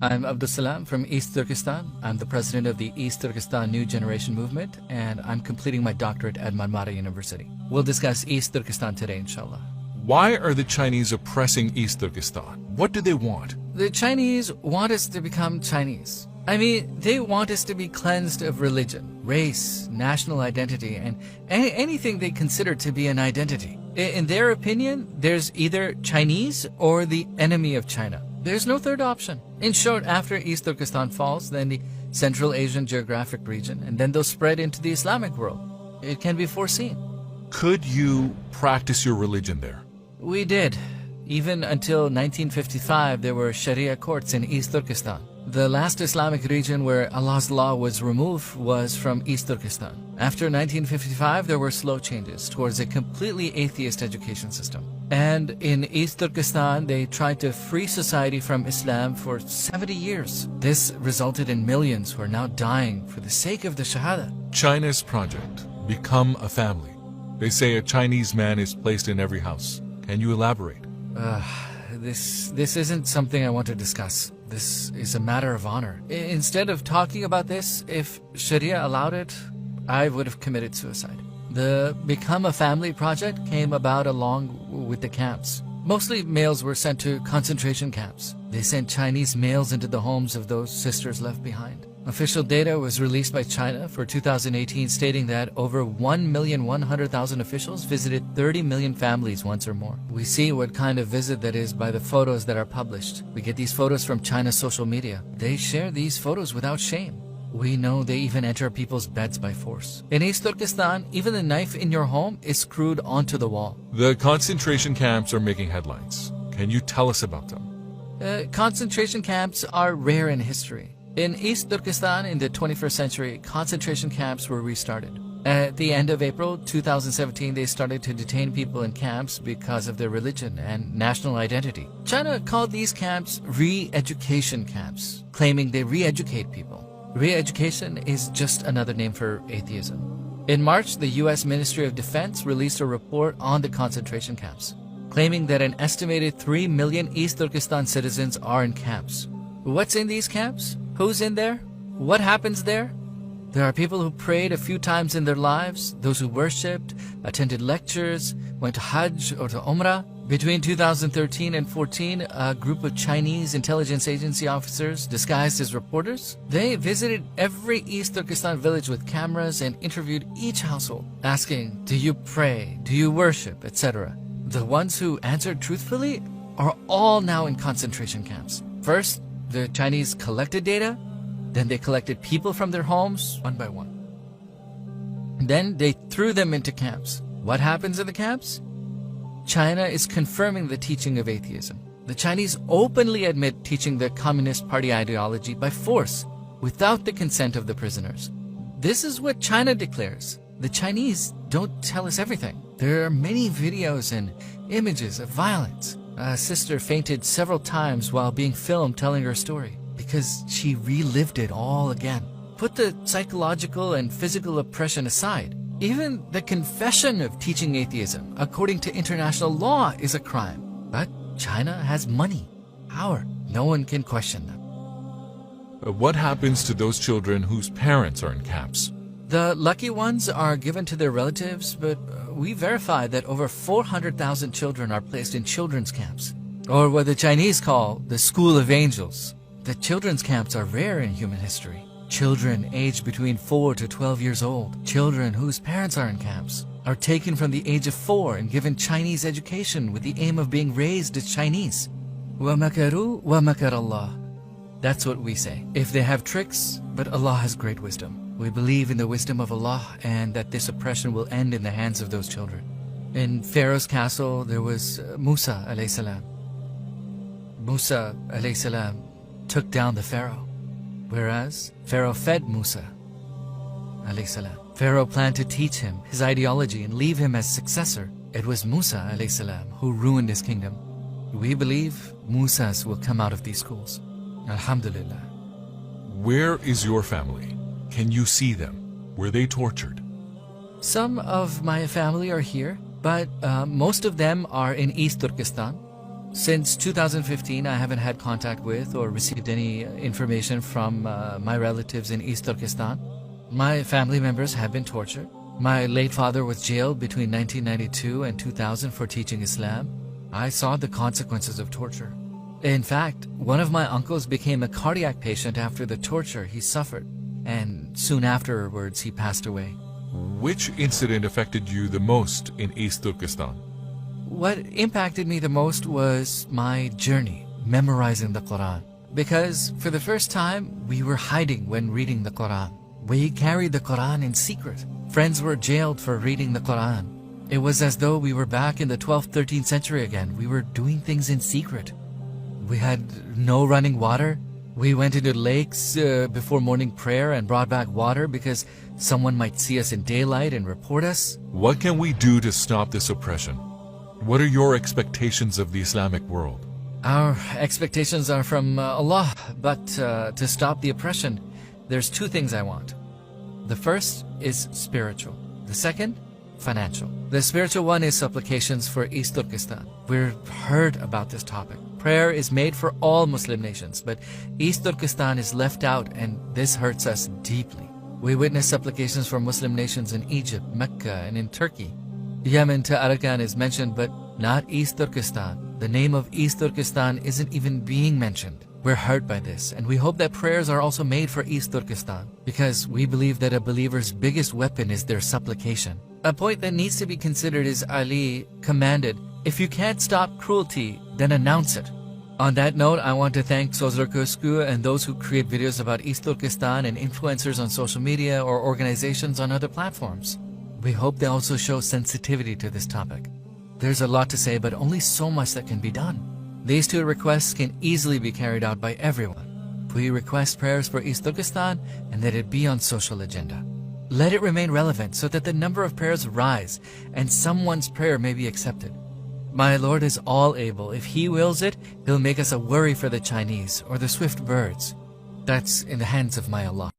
I'm Abdul Salam from East Turkestan. I'm the president of the East Turkestan New Generation Movement, and I'm completing my doctorate at Marmara University. We'll discuss East Turkestan today, inshallah. Why are the Chinese oppressing East Turkestan? What do they want? The Chinese want us to become Chinese. I mean, they want us to be cleansed of religion, race, national identity, and anything they consider to be an identity. In their opinion, there's either Chinese or the enemy of China. There's no third option. In short, after East Turkestan falls, then the Central Asian geographic region, and then they'll spread into the Islamic world. It can be foreseen. Could you practice your religion there? We did. Even until 1955, there were Sharia courts in East Turkestan. The last Islamic region where Allah's law was removed was from East Turkestan. After 1955, there were slow changes towards a completely atheist education system. And in East Turkestan, they tried to free society from Islam for 70 years. This resulted in millions who are now dying for the sake of the Shahada. China's project, Become a Family. They say a Chinese man is placed in every house. Can you elaborate? This isn't something I want to discuss. This is a matter of honor. Instead of talking about this, if Sharia allowed it, I would have committed suicide. The Become a Family project came about along with the camps. Mostly males were sent to concentration camps. They sent Chinese males into the homes of those sisters left behind. Official data was released by China for 2018 stating that over 1,100,000 officials visited 30 million families once or more. We see what kind of visit that is by the photos that are published. We get these photos from China's social media. They share these photos without shame. We know they even enter people's beds by force. In East Turkestan, even the knife in your home is screwed onto the wall. The concentration camps are making headlines. Can you tell us about them? Concentration camps are rare in history. In East Turkestan in the 21st century, concentration camps were restarted. At the end of April 2017, they started to detain people in camps because of their religion and national identity. China called these camps re-education camps, claiming they re-educate people. Re-education is just another name for atheism. In March, the U.S. Ministry of Defense released a report on the concentration camps, claiming that an estimated 3 million East Turkestan citizens are in camps. What's in these camps? Who's in there? What happens there? There are people who prayed a few times in their lives, those who worshipped, attended lectures, went to Hajj or to Umrah. Between 2013 and 14, a group of Chinese intelligence agency officers disguised as reporters, they visited every East Turkestan village with cameras and interviewed each household, asking, do you pray, do you worship, etc. The ones who answered truthfully are all now in concentration camps. First, the Chinese collected data, then they collected people from their homes one by one. Then they threw them into camps. What happens in the camps? China is confirming the teaching of atheism. The Chinese openly admit teaching the Communist Party ideology by force, without the consent of the prisoners. This is what China declares. The Chinese don't tell us everything. There are many videos and images of violence. A sister fainted several times while being filmed telling her story because she relived it all again. Put the psychological and physical oppression aside. Even the confession of teaching atheism, according to international law, is a crime. But China has money, power. No one can question them. What happens to those children whose parents are in camps? The lucky ones are given to their relatives, but we verify that over 400,000 children are placed in children's camps, or what the Chinese call the School of Angels. The children's camps are rare in human history. Children aged between 4 to 12 years old, children whose parents are in camps, are taken from the age of 4 and given Chinese education with the aim of being raised as Chinese. وَمَكَرُوا وَمَكَرَ اللَّهُ. That's what we say. If they have tricks, but Allah has great wisdom. We believe in the wisdom of Allah and that this oppression will end in the hands of those children. In Pharaoh's castle, there was Musa alayhi salam. Musa alayhi salam took down the Pharaoh, whereas Pharaoh fed Musa alayhi salam. Pharaoh planned to teach him his ideology and leave him as successor. It was Musa alayhi salam who ruined his kingdom. We believe Musas will come out of these schools. Alhamdulillah. Where is your family? Can you see them? Were they tortured? Some of my family are here, but most of them are in East Turkestan. Since 2015, I haven't had contact with or received any information from my relatives in East Turkestan. My family members have been tortured. My late father was jailed between 1992 and 2000 for teaching Islam. I saw the consequences of torture. In fact, one of my uncles became a cardiac patient after the torture he suffered, and soon afterwards he passed away. Which incident affected you the most in East Turkestan? What impacted me the most was my journey, memorizing the Quran. Because for the first time, we were hiding when reading the Quran. We carried the Quran in secret. Friends were jailed for reading the Quran. It was as though we were back in the 12th, 13th century again. We were doing things in secret. We had no running water. We went into lakes before morning prayer and brought back water because someone might see us in daylight and report us. What can we do to stop this oppression? What are your expectations of the Islamic world? Our expectations are from Allah, but to stop the oppression, there's two things I want. The first is spiritual. The second, financial. The spiritual one is supplications for East Turkestan. We've heard about this topic. Prayer is made for all Muslim nations, but East Turkestan is left out, and this hurts us deeply. We witness supplications for Muslim nations in Egypt, Mecca, and in Turkey. Yemen to Arakan is mentioned, but not East Turkestan. The name of East Turkestan isn't even being mentioned. We're hurt by this, and we hope that prayers are also made for East Turkestan, because we believe that a believer's biggest weapon is their supplication. A point that needs to be considered is Ali commanded, if you can't stop cruelty, then announce it. On that note, I want to thank Sozerkusku and those who create videos about East Turkestan and influencers on social media or organizations on other platforms. We hope they also show sensitivity to this topic. There's a lot to say, but only so much that can be done. These two requests can easily be carried out by everyone. We request prayers for East Turkestan and that it be on social agenda. Let it remain relevant so that the number of prayers rise and someone's prayer may be accepted. My Lord is all able. If He wills it, He'll make us a worry for the Chinese or the swift birds. That's in the hands of my Allah.